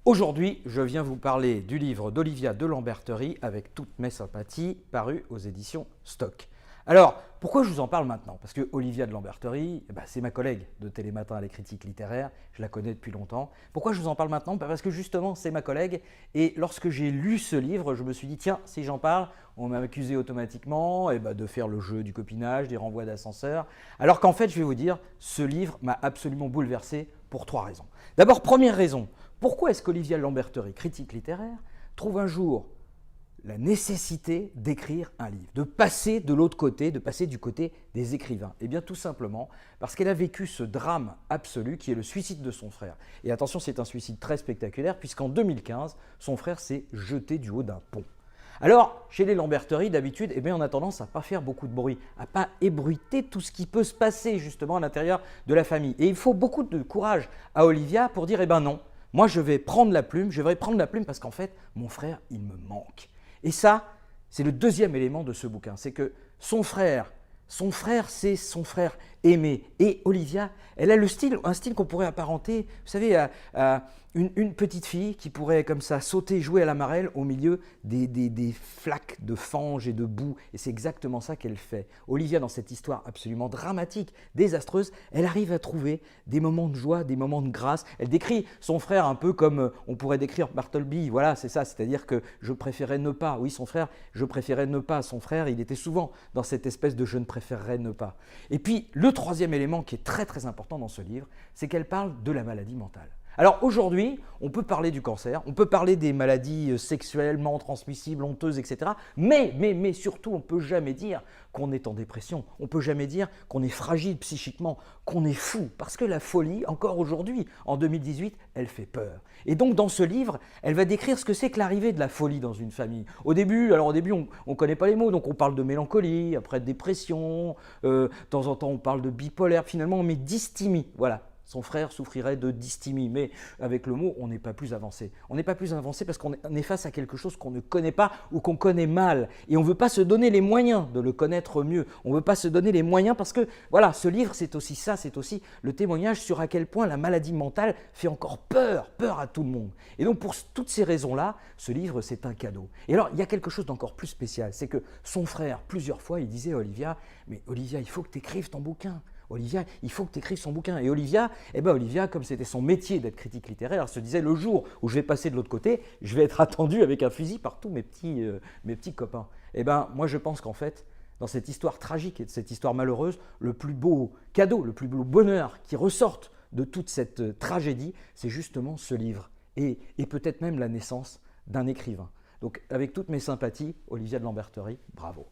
Aujourd'hui, je viens vous parler du livre d'Olivia de Lamberterie avec toutes mes sympathies, paru aux éditions Stock. Alors, pourquoi je vous en parle maintenant? Parce que Olivia de Lamberterie, c'est ma collègue de Télématin à les critiques littéraires, je la connais depuis longtemps. Pourquoi je vous en parle maintenant? Parce que justement, c'est ma collègue et lorsque j'ai lu ce livre, je me suis dit, tiens, si j'en parle, on m'a accusé automatiquement de faire le jeu du copinage, des renvois d'ascenseur. Alors qu'en fait, je vais vous dire, ce livre m'a absolument bouleversé pour 3 raisons. D'abord, première raison, pourquoi est-ce qu'Olivia de Lamberterie, critique littéraire, trouve un jour la nécessité d'écrire un livre, de passer de l'autre côté, de passer du côté des écrivains? Eh bien tout simplement parce qu'elle a vécu ce drame absolu qui est le suicide de son frère. Et attention, c'est un suicide très spectaculaire puisqu'en 2015, son frère s'est jeté du haut d'un pont. Alors, chez les Lamberterie, d'habitude, on a tendance à ne pas faire beaucoup de bruit, à ne pas ébruiter tout ce qui peut se passer justement à l'intérieur de la famille. Et il faut beaucoup de courage à Olivia pour dire, non, moi je vais prendre la plume, parce qu'en fait, mon frère, il me manque. Et ça, c'est le deuxième élément de ce bouquin, c'est que son frère, c'est son frère aimé. Et Olivia, elle a un style qu'on pourrait apparenter, vous savez, à une petite fille qui pourrait comme ça sauter, jouer à la marelle au milieu des flaques de fange et de boue. Et c'est exactement ça qu'elle fait. Olivia, dans cette histoire absolument dramatique, désastreuse, elle arrive à trouver des moments de joie, des moments de grâce. Elle décrit son frère un peu comme on pourrait décrire Bartleby. Voilà, c'est ça, c'est-à-dire que je préférais ne pas. Oui, son frère, je préférais ne pas. Son frère, il était souvent dans cette espèce de je ne préférerais ne pas. Et puis, le troisième élément qui est très très important dans ce livre, c'est qu'elle parle de la maladie mentale. Alors aujourd'hui, on peut parler du cancer, on peut parler des maladies sexuellement transmissibles, honteuses, etc. Mais surtout, on ne peut jamais dire qu'on est en dépression, on ne peut jamais dire qu'on est fragile psychiquement, qu'on est fou. Parce que la folie, encore aujourd'hui, en 2018, elle fait peur. Et donc dans ce livre, elle va décrire ce que c'est que l'arrivée de la folie dans une famille. Au début, on ne connaît pas les mots, donc on parle de mélancolie, après de dépression, de temps en temps on parle de bipolaire, finalement on met dysthymie, voilà. Son frère souffrirait de dysthymie, mais avec le mot, on n'est pas plus avancé. On n'est pas plus avancé parce qu'on est face à quelque chose qu'on ne connaît pas ou qu'on connaît mal. Et on ne veut pas se donner les moyens de le connaître mieux. On ne veut pas se donner les moyens parce que, voilà, ce livre, c'est aussi ça, c'est aussi le témoignage sur à quel point la maladie mentale fait encore peur à tout le monde. Et donc, pour toutes ces raisons-là, ce livre, c'est un cadeau. Et alors, il y a quelque chose d'encore plus spécial, c'est que son frère, plusieurs fois, il disait à Olivia, « Mais Olivia, il faut que tu écrives ton bouquin. » Olivia, il faut que tu écrives son bouquin. Et Olivia, comme c'était son métier d'être critique littéraire, elle se disait le jour où je vais passer de l'autre côté, je vais être attendue avec un fusil par tous mes petits copains. Moi je pense qu'en fait, dans cette histoire tragique et de cette histoire malheureuse, le plus beau cadeau, le plus beau bonheur qui ressorte de toute cette tragédie, c'est justement ce livre et peut-être même la naissance d'un écrivain. Donc avec toutes mes sympathies, Olivia de Lamberterie, bravo.